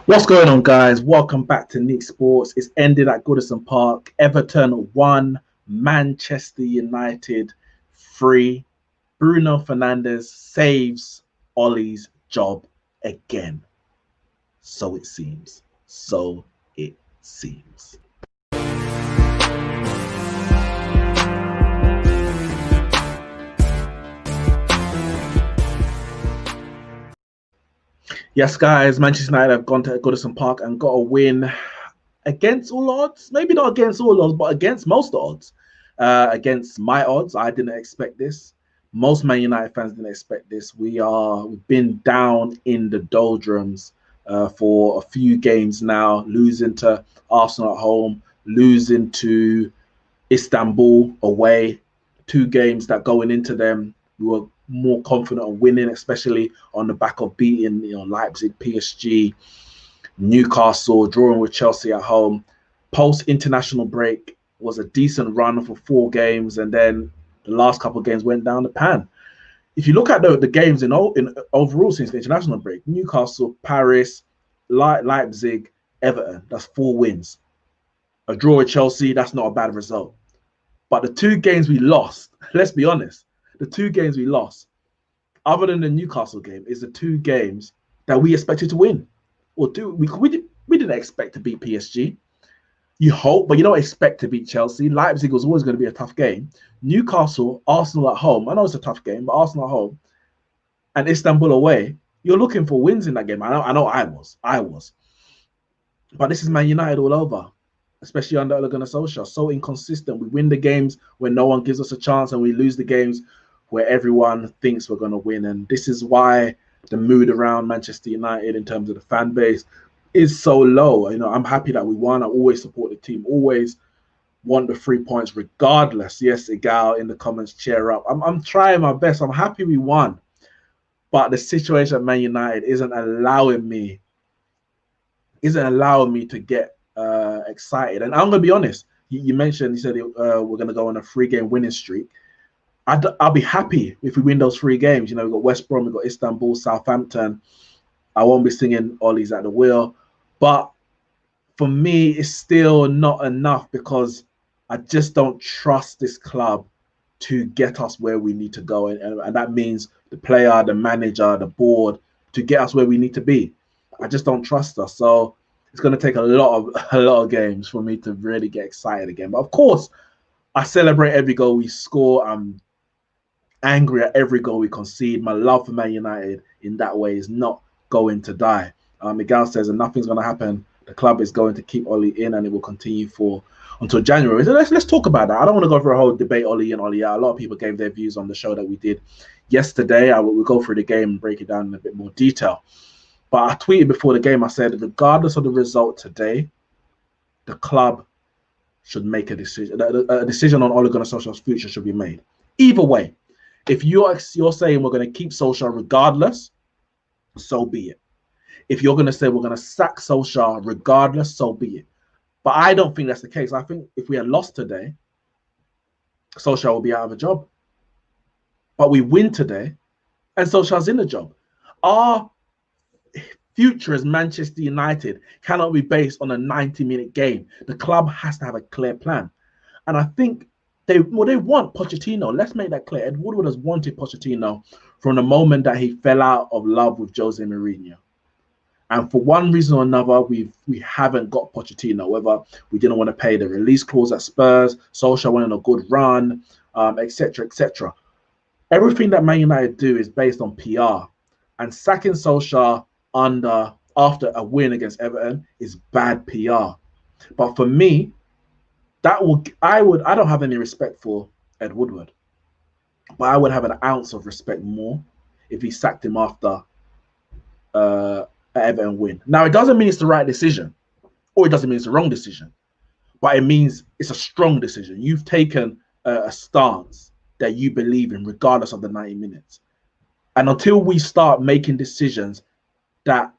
What's going on, guys? Welcome back to Neeks Sports. It's ended at Goodison Park. Everton 1, Manchester United 3. Bruno Fernandes saves Ole's job again. So it seems. So it seems. Yes, guys, Manchester United have gone to Goodison Park and got a win against all odds. Maybe not against all odds, but against most odds. Against my odds, I didn't expect this. Most Man United fans didn't expect this. We've been down in the doldrums for a few games now, losing to Arsenal at home, losing to Istanbul away. Two games that going into them, we were more confident of winning, especially on the back of beating Leipzig, PSG, Newcastle, drawing with Chelsea at home. Post international break was a decent run for 4 games, and then the last couple of games went down the pan. If you look at the games in overall since the international break, Newcastle, Paris, Leipzig, Everton, that's 4 wins. A draw with Chelsea, that's not a bad result. But the 2 games we lost, let's be honest, the 2 games we lost, other than the Newcastle game, is the 2 games that we expected to win. Or do we didn't expect to beat PSG. You hope, but you don't expect to beat Chelsea. Leipzig was always going to be a tough game. Newcastle, Arsenal at home. I know it's a tough game, but Arsenal at home and Istanbul away. You're looking for wins in that game. I know. I was. But this is Man United all over, especially under Ole Gunnar Solskjaer. So inconsistent. We win the games when no one gives us a chance, and we lose the games where everyone thinks we're going to win. And this is why the mood around Manchester United in terms of the fan base is so low. I'm happy that we won. I always support the team, always want the 3 points regardless. Yes, Igal in the comments, cheer up. I'm trying my best. I'm happy we won. But the situation at Man United isn't allowing me to get excited. And I'm going to be honest. You mentioned, you said we're going to go on a 3-game winning streak. I'll be happy if we win those 3 games. We've got West Brom, we've got Istanbul, Southampton. I won't be singing Ole's at the wheel. But for me, it's still not enough because I just don't trust this club to get us where we need to go. And that means the player, the manager, the board, to get us where we need to be. I just don't trust us. So it's going to take a lot of games for me to really get excited again. But of course, I celebrate every goal we score. I'm angry at every goal we concede. My love for Man United in that way is not going to die. Miguel says, and nothing's going to happen. The club is going to keep Ole in, and it will continue until January. So let's talk about that. I don't want to go through a whole debate Ole in, Ole out. A lot of people gave their views on the show that we did yesterday. We'll go through the game and break it down in a bit more detail. But I tweeted before the game, I said, regardless of the result today, the club should make a decision. A decision on Ole Gunnar Solskjaer's future should be made. Either way, if you're saying we're going to keep Solskjaer regardless, so be it. If you're going to say we're going to sack Solskjaer regardless, so be it. But I don't think that's the case. I think if we had lost today, Solskjaer will be out of a job. But we win today, and Solskjaer's in the job. Our future as Manchester United cannot be based on a 90-minute game. The club has to have a clear plan. And I think they want Pochettino. Let's make that clear. Ed Woodward has wanted Pochettino from the moment that he fell out of love with Jose Mourinho. And for one reason or another, we haven't got Pochettino, whether we didn't want to pay the release clause at Spurs, Solskjaer went on a good run, etc., etc. Everything that Man United do is based on PR. And sacking Solskjaer after a win against Everton is bad PR. But for me, I don't have any respect for Ed Woodward, but I would have an ounce of respect more if he sacked him after Everton win. Now, it doesn't mean it's the right decision, or it doesn't mean it's the wrong decision, but it means it's a strong decision. You've taken a stance that you believe in, regardless of the 90 minutes. And until we start making decisions that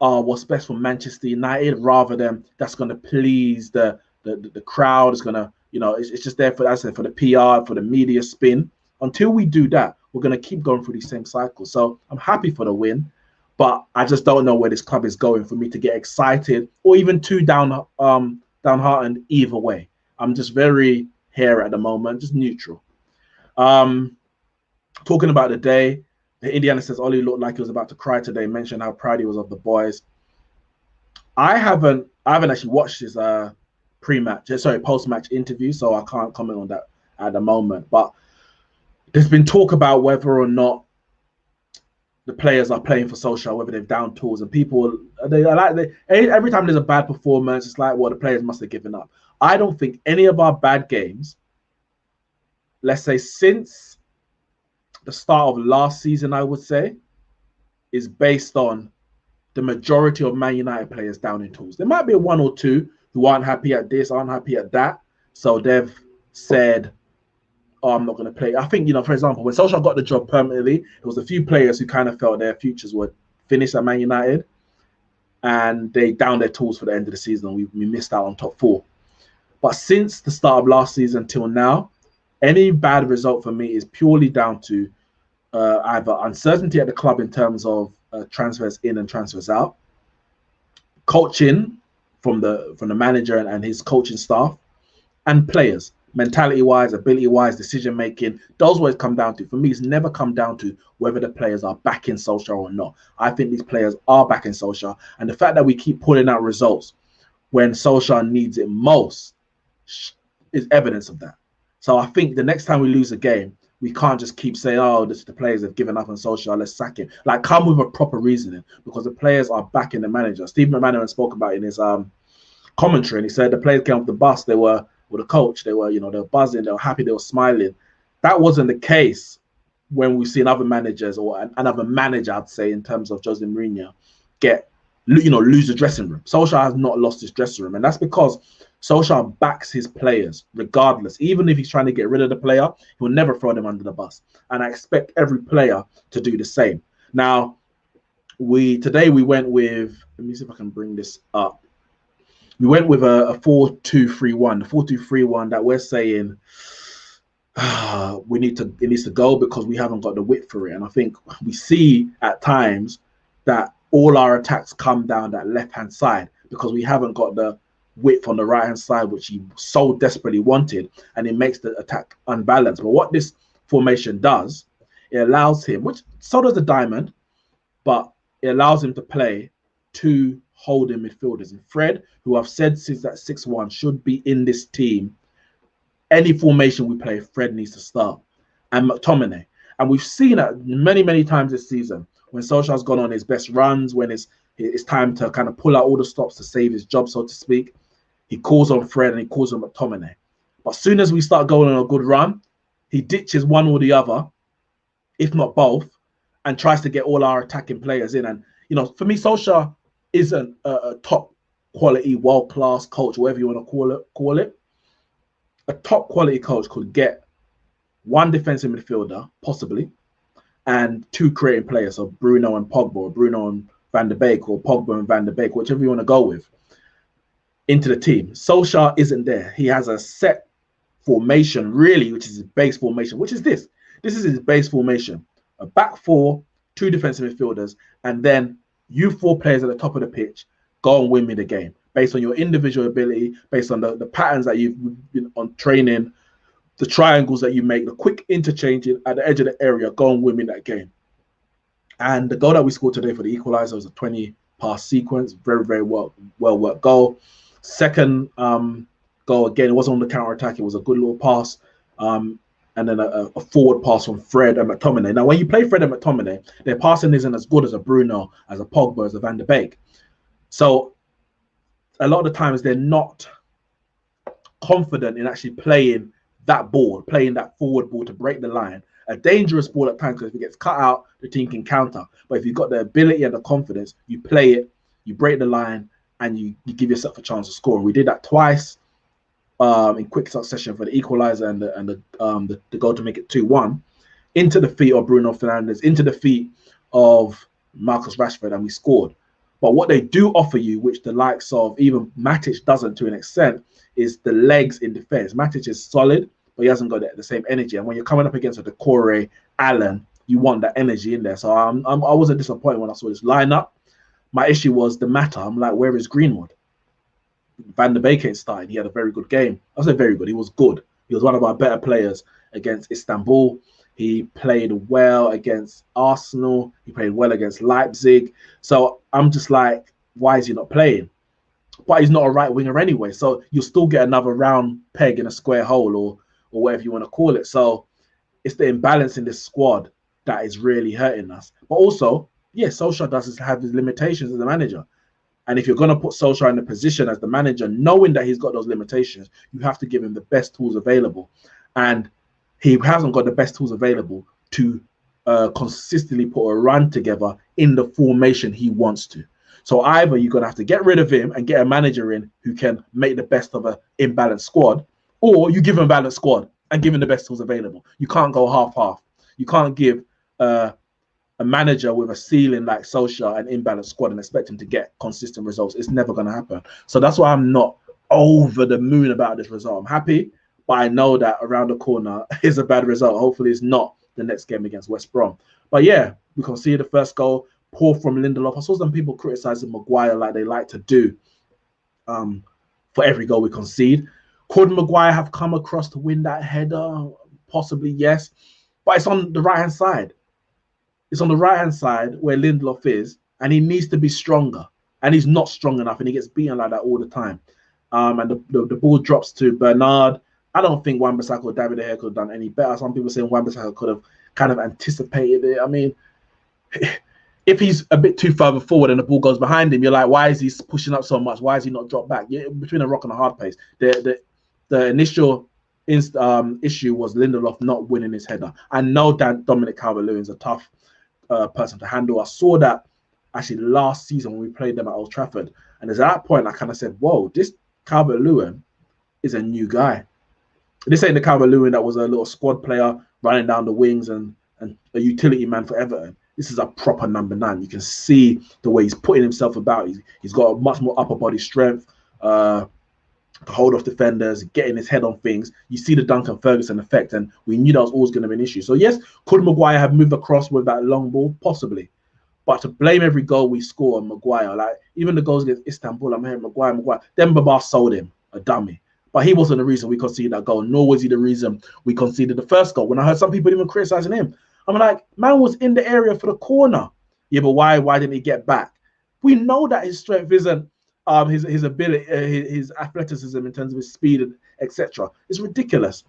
are what's best for Manchester United, rather than that's going to please the crowd, is going to, it's just there for, as I said, for the PR, for the media spin. Until we do that, we're going to keep going through these same cycles. So I'm happy for the win, But I just don't know where this club is going for me to get excited or even too downhearted either way. I'm just very here at the moment, just neutral. Talking about the day, Indiana says Ollie looked like he was about to cry today. Mentioned how proud he was of the boys. I haven't actually watched his post-match interview, so I can't comment on that at the moment. But there's been talk about whether or not the players are playing for social, whether they've down tools, and people every time there's a bad performance, it's like, well, the players must have given up. I don't think any of our bad games, let's say since the start of last season, I would say, is based on the majority of Man United players down in tools. There might be one or two who aren't happy at this, aren't happy at that, so they've said, oh, I'm not going to play. I think, for example, when Solskjaer got the job permanently, there was a few players who kind of felt their futures were finished at Man United, and they downed their tools for the end of the season. We missed out on top 4. But since the start of last season till now, any bad result for me is purely down to either uncertainty at the club in terms of transfers in and transfers out, coaching from the manager and his coaching staff, and players. Mentality-wise, ability-wise, decision-making, those always come down to, for me, it's never come down to whether the players are backing Solskjaer or not. I think these players are backing Solskjaer, and the fact that we keep pulling out results when Solskjaer needs it most is evidence of that. So I think the next time we lose a game, we can't just keep saying, oh, the players have given up on Solskjaer, let's sack him. Like, come with a proper reasoning, because the players are backing the manager. Steve McManaman spoke about it in his commentary, and he said the players came off the bus, they were with the coach, they were buzzing, they were happy, they were smiling. That wasn't the case when we've seen other managers, or another manager, I'd say, in terms of Jose Mourinho, lose the dressing room. Solskjaer has not lost his dressing room, and that's because Solskjaer backs his players regardless. Even if he's trying to get rid of the player, he'll never throw them under the bus. And I expect every player to do the same. Now, today we went with, let me see if I can bring this up. We went with a 4-2-3-1. The 4-2-3-1 that we're saying it needs to go because we haven't got the width for it. And I think we see at times that all our attacks come down that left-hand side because we haven't got the width on the right-hand side, which he so desperately wanted, and it makes the attack unbalanced. But what this formation does, it allows him, which so does the diamond, but it allows him to play 2 holding midfielders. And Fred, who I've said since that 6-1, should be in this team. Any formation we play, Fred needs to start. And McTominay. And we've seen it many, many times this season when Solskjaer's gone on his best runs, when it's time to kind of pull out all the stops to save his job, so to speak. He calls on Fred and he calls on McTominay. But as soon as we start going on a good run, he ditches one or the other, if not both, and tries to get all our attacking players in. And, for me, Solskjaer isn't a top quality, world-class coach, whatever you want to call it. A top quality coach could get 1 defensive midfielder, possibly, and 2 creating players, so Bruno and Pogba, or Bruno and Van der Beek, or Pogba and Van der Beek, whichever you want to go with, into the team. Solskjaer isn't there. He has a set formation, really, which is his base formation, which is this. This is his base formation. A back 4, 2 defensive midfielders, and then you 4 players at the top of the pitch, go and win me the game. Based on your individual ability, based on the patterns that you've been on training, the triangles that you make, the quick interchanges at the edge of the area, go and win me that game. And the goal that we scored today for the equaliser was a 20-pass sequence. Very, very well worked goal. Second goal, again, it wasn't on the counter-attack. It was a good little pass. And then a forward pass from Fred and McTominay. Now, when you play Fred and McTominay, their passing isn't as good as a Bruno, as a Pogba, as a Van der Beek. So a lot of the times they're not confident in actually playing that ball, playing that forward ball to break the line. A dangerous ball at times, because if it gets cut out, the team can counter. But if you've got the ability and the confidence, you play it, you break the line, and you give yourself a chance to score. And we did that twice in quick succession for the equaliser and the goal to make it 2-1, into the feet of Bruno Fernandes, into the feet of Marcus Rashford, and we scored. But what they do offer you, which the likes of even Matic doesn't to an extent, is the legs in defence. Matic is solid, but he hasn't got the same energy. And when you're coming up against a Decore, Allen, you want that energy in there. So I wasn't disappointed when I saw this lineup. My issue was the matter. I'm like, where is Greenwood? Van der Beek ain't started. He had a very good game. I say very good. He was good. He was one of our better players against Istanbul. He played well against Arsenal. He played well against Leipzig. So I'm just like, why is he not playing? But he's not a right winger anyway. So you'll still get another round peg in a square hole or whatever you want to call it. So it's the imbalance in this squad that is really hurting us. But also, yeah, Solskjaer does have his limitations as a manager. And if you're going to put Solskjaer in a position as the manager, knowing that he's got those limitations, you have to give him the best tools available. And he hasn't got the best tools available to consistently put a run together in the formation he wants to. So either you're going to have to get rid of him and get a manager in who can make the best of an imbalanced squad, or you give him a balanced squad and give him the best tools available. You can't go half-half. You can't give a manager with a ceiling like Solskjaer an imbalanced squad and expect him to get consistent results. It's never going to happen. So that's why I'm not over the moon about this result. I'm happy, but I know that around the corner is a bad result. Hopefully it's not the next game against West Brom. But yeah, we conceded the first goal. Poor from Lindelof. I saw some people criticizing Maguire like they like to do for every goal we concede. Could Maguire have come across to win that header? Possibly, yes. But it's on the right-hand side. It's on the right-hand side where Lindelof is, and he needs to be stronger. And he's not strong enough, and he gets beaten like that all the time. And the ball drops to Bernard. I don't think Wan-Bissaka or David De Gea could have done any better. Some people saying Wan-Bissaka could have kind of anticipated it. I mean, if he's a bit too further forward and the ball goes behind him, you're like, why is he pushing up so much? Why is he not dropped back? You're between a rock and a hard place. The initial issue was Lindelof not winning his header. I know that Dominic Calvert-Lewin's a tough person to handle. I saw that actually last season when we played them at Old Trafford. And at that point, I kind of said, whoa, this Calvert-Lewin is a new guy. This ain't the Calvert-Lewin that was a little squad player running down the wings and a utility man for Everton. This is a proper number 9. You can see the way he's putting himself about. He's got a much more upper body strength to hold off defenders, getting his head on things. You see the Duncan Ferguson effect, and we knew that was always going to be an issue. So yes, could Maguire have moved across with that long ball? Possibly. But to blame every goal we score on Maguire, like even the goals against Istanbul, I'm hearing Maguire. Demba Ba sold him, a dummy. But he wasn't the reason we conceded that goal, nor was he the reason we conceded the first goal. When I heard some people even criticizing him, I'm like, man was in the area for the corner. Yeah, but why didn't he get back? We know that his strength isn't his ability, his athleticism in terms of his speed, etc. It's ridiculous.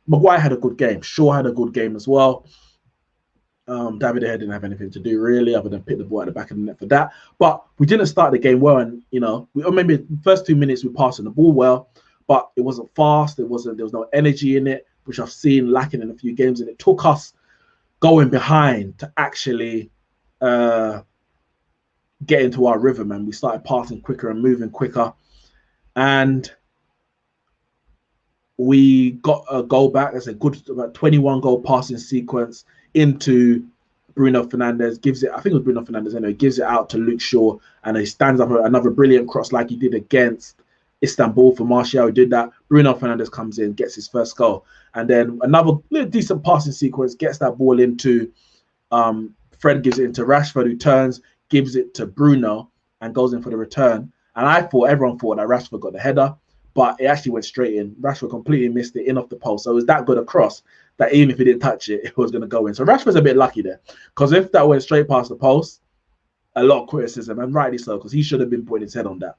Maguire had a good game. Shaw had a good game as well. David De Gea didn't have anything to do really other than pick the ball at the back of the net for that. But we didn't start the game well, and maybe the first 2 minutes we passed the ball well, but it wasn't fast. There was no energy in it, which I've seen lacking in a few games, and it took us going behind to actually get into our rhythm, and we started passing quicker and moving quicker, and we got a goal back. That's a good about 21 goal passing sequence into Bruno Fernandes. Gives it, I think it was Bruno Fernandes anyway, gives it out to Luke Shaw, and he stands up another brilliant cross like he did against Istanbul for Martial. He did that. Bruno Fernandes comes in, gets his first goal, and then another little decent passing sequence, gets that ball into Fred, gives it into Rashford, who turns, gives it to Bruno, and goes in for the return. And everyone thought that Rashford got the header, but it actually went straight in. Rashford completely missed it in off the post. So it was that good a cross that even if he didn't touch it, it was going to go in. So Rashford's a bit lucky there, because if that went straight past the post, a lot of criticism, and rightly so, because he should have been putting his head on that.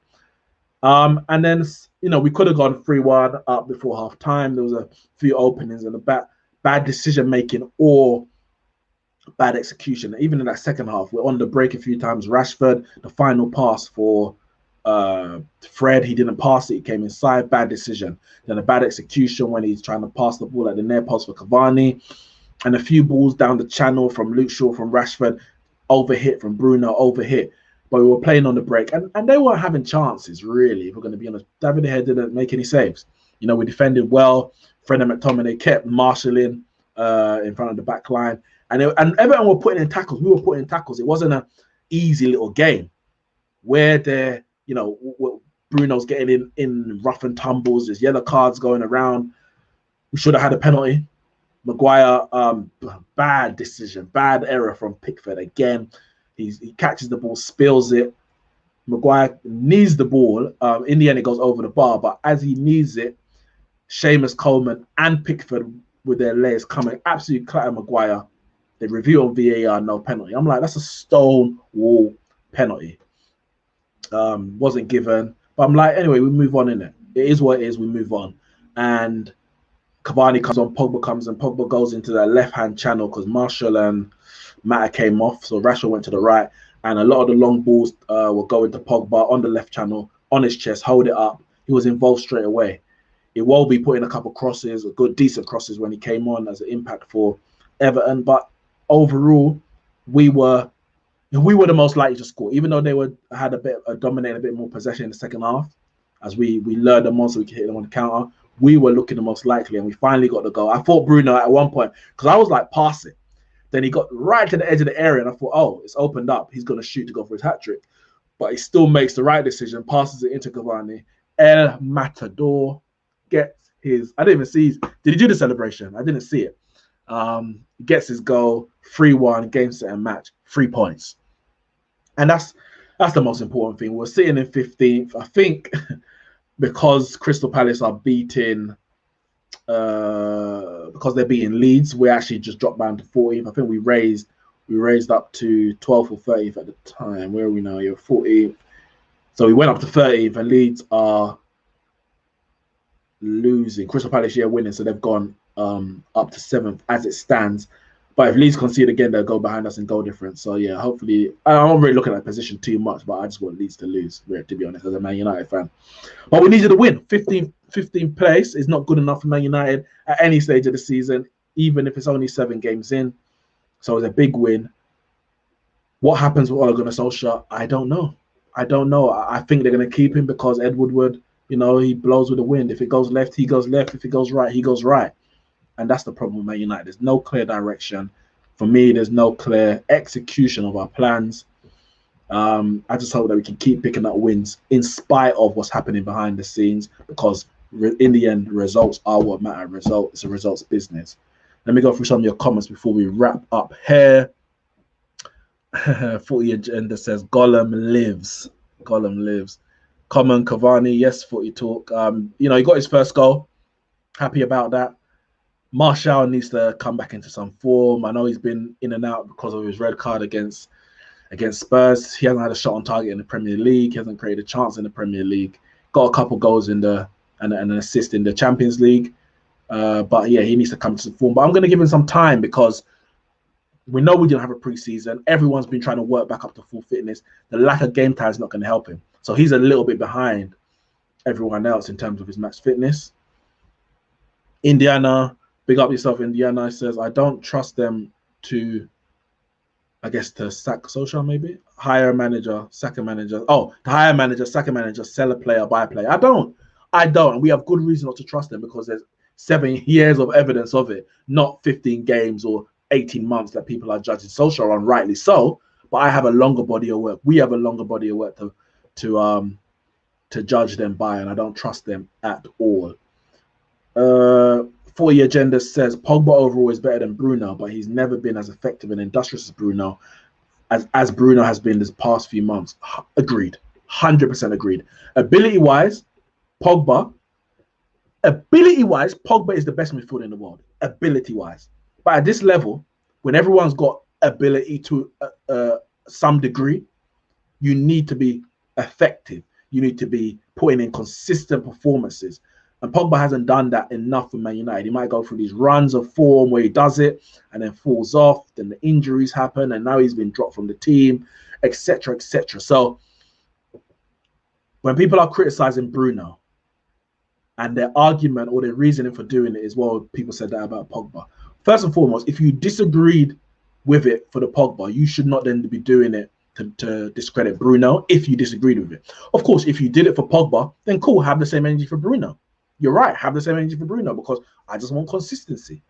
And then, we could have gone 3-1 up before half time. There was a few openings and a bad decision making or bad execution. Even in that second half, we're on the break a few times. Rashford, the final pass for Fred, he didn't pass it. He came inside. Bad decision. Then a bad execution when he's trying to pass the ball at the near post for Cavani, and a few balls down the channel from Luke Shaw, from Rashford, overhit from Bruno, overhit. But we were playing on the break, and they weren't having chances, really, if we're going to be honest. David De Gea didn't make any saves. We defended well. Fred and McTominay kept marshalling in front of the back line. And Everton were putting in tackles. We were putting in tackles. It wasn't an easy little game where Bruno's getting in rough and tumbles. There's yellow cards going around. We should have had a penalty. Maguire, bad decision, bad error from Pickford again. He catches the ball, spills it. Maguire needs the ball. In the end, it goes over the bar, but as he needs it, Seamus Coleman and Pickford with their legs coming absolutely clatter Maguire. They review on VAR, no penalty. I'm like, that's a stone wall penalty. Wasn't given. But I'm like, anyway, we move on in it. It is what it is. We move on. And Cavani comes on, Pogba comes, and Pogba goes into that left-hand channel because Martial and Mata came off. So Rashford went to the right. And a lot of the long balls were going to Pogba on the left channel, on his chest, hold it up. He was involved straight away. Iwobi put in a couple crosses, a good, decent crosses when he came on as an impact for Everton. But overall, we were the most likely to score, even though they had dominated a bit more possession in the second half. As we lured them on so we could hit them on the counter, we were looking the most likely, and we finally got the goal. I thought Bruno at one point, because I was like, pass it. Then he got right to the edge of the area, and I thought, oh, it's opened up. He's going to shoot to go for his hat-trick. But he still makes the right decision, passes it into Cavani. El Matador gets his... I didn't even see... Did he do the celebration? I didn't see it. Gets his goal, 3-1, game, set, and match, 3 points. And that's the most important thing. We're sitting in 15th. I think because Crystal Palace are beating... because they're beating Leeds, we actually just dropped down to 14th. I think we raised up to 12th or 13th at the time. Where are we now? You're 14th. So we went up to 13th, and Leeds are losing. Crystal Palace winning, so they've gone up to 7th as it stands. But if Leeds concede again, they'll go behind us in goal difference. So yeah, hopefully, I'm not really looking at position too much, but I just want Leeds to lose, to be honest, as a Man United fan. But we needed to win. 15th place is not good enough for Man United at any stage of the season, even if it's only 7 games in. So it's a big win. What happens with Ole Gunnar Solskjaer? I don't know. I think they're going to keep him because Ed Woodward, he blows with the wind. If it goes left, he goes left. If it goes right, he goes right. And that's the problem with Man United. There's no clear direction. For me, there's no clear execution of our plans. I just hope that we can keep picking up wins in spite of what's happening behind the scenes, because in the end, results are what matter. It's a results business. Let me go through some of your comments before we wrap up here. 40 Agenda says Gollum lives. Common Cavani, yes, 40 talk. He got his first goal. Happy about that. Martial needs to come back into some form. I know he's been in and out because of his red card against Spurs. He hasn't had a shot on target in the Premier League. He hasn't created a chance in the Premier League. Got a couple goals and an assist in the Champions League. But yeah, he needs to come to some form. But I'm going to give him some time because we know we didn't have a preseason. Everyone's been trying to work back up to full fitness. The lack of game time is not going to help him. So he's a little bit behind everyone else in terms of his match fitness. Indiana, big up yourself, Indiana, says, I don't trust them to sack Solskjaer, maybe? Hire a manager, sack a manager. Oh, to hire a manager, sack a manager, sell a player, buy a player. I don't. And we have good reason not to trust them because there's 7 years of evidence of it, not 15 games or 18 months that people are judging Solskjaer on, rightly so. But I have a longer body of work. We have a longer body of work to judge them by, and I don't trust them at all. 40 Agenda says Pogba overall is better than Bruno, but he's never been as effective and industrious as Bruno, as Bruno has been this past few months. Agreed, 100% agreed. Ability-wise, Pogba is the best midfielder in the world. Ability-wise, but at this level, when everyone's got ability to some degree, you need to be effective. You need to be putting in consistent performances. And Pogba hasn't done that enough for Man United. He might go through these runs of form where he does it and then falls off, then the injuries happen, and now he's been dropped from the team, etc., etc. So when people are criticizing Bruno and their argument or their reasoning for doing it is, well, people said that about Pogba. First and foremost, if you disagreed with it for the Pogba, you should not then be doing it to discredit Bruno if you disagreed with it. Of course, if you did it for Pogba, then cool, have the same energy for Bruno. You're right, have the same energy for Bruno because I just want consistency.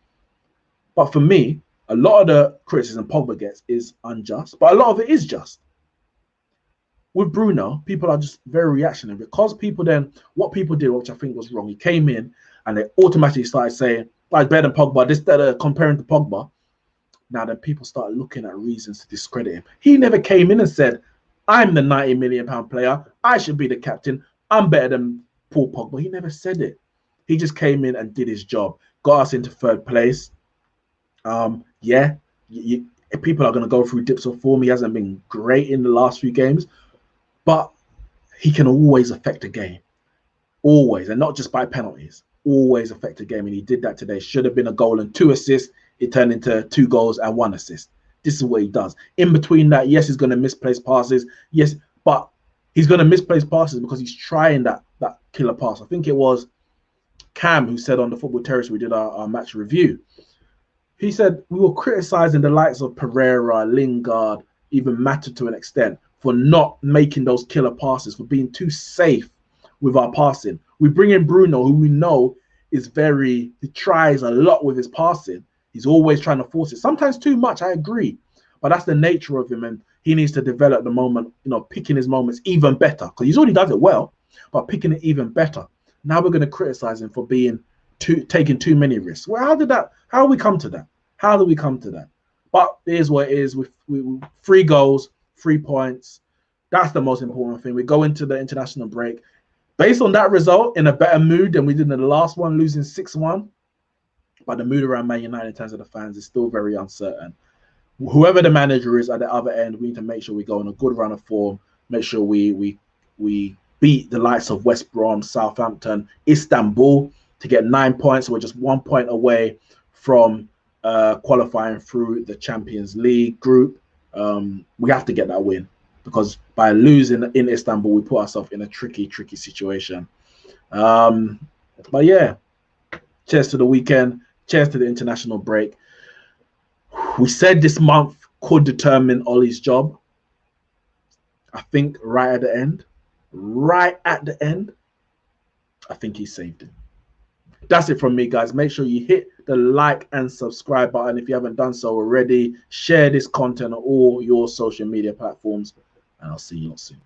But for me, a lot of the criticism Pogba gets is unjust, but a lot of it is just. With Bruno, people are just very reactionary because what people did, which I think was wrong, he came in and they automatically started saying, like better than Pogba. This comparing to Pogba. Now then people start looking at reasons to discredit him. He never came in and said, I'm the £90 million player. I should be the captain. I'm better than Paul Pogba. He never said it. He just came in and did his job, got us into third place. Yeah, people are going to go through dips of form. He hasn't been great in the last few games, but he can always affect a game. Always, and not just by penalties. Always affect a game, and he did that today. Should have been a goal and 2 assists. It turned into 2 goals and 1 assist. This is what he does. In between that, yes, he's going to misplace passes. Yes, but he's going to misplace passes because he's trying that killer pass. I think it was Cam who said on the Football Terrace, we did our match review. He said we were criticizing the likes of Pereira, Lingard, even Mata to an extent for not making those killer passes, for being too safe with our passing. We bring in Bruno, who we know is he tries a lot with his passing. He's always trying to force it. Sometimes too much, I agree. But that's the nature of him, and he needs to develop the moment, picking his moments even better. Because he's already does it well, but picking it even better. Now we're going to criticize him for taking too many risks. Well, how we come to that? How do we come to that? But here's what it is. We 3 goals, 3 points. That's the most important thing. We go into the international break based on that result in a better mood than we did in the last one, losing 6-1. But the mood around Man United in terms of the fans is still very uncertain. Whoever the manager is at the other end, we need to make sure we go on a good run of form. Make sure we beat the likes of West Brom, Southampton, Istanbul to get 9 points. We're just 1 point away from qualifying through the Champions League group. We have to get that win, because by losing in Istanbul, we put ourselves in a tricky situation. But yeah, cheers to the weekend. Cheers to the international break. We said this month could determine Ole's job. I think right at the end, I think he saved it. That's it from me, guys. Make sure you hit the like and subscribe button if you haven't done so already. Share this content on all your social media platforms, and I'll see you all soon.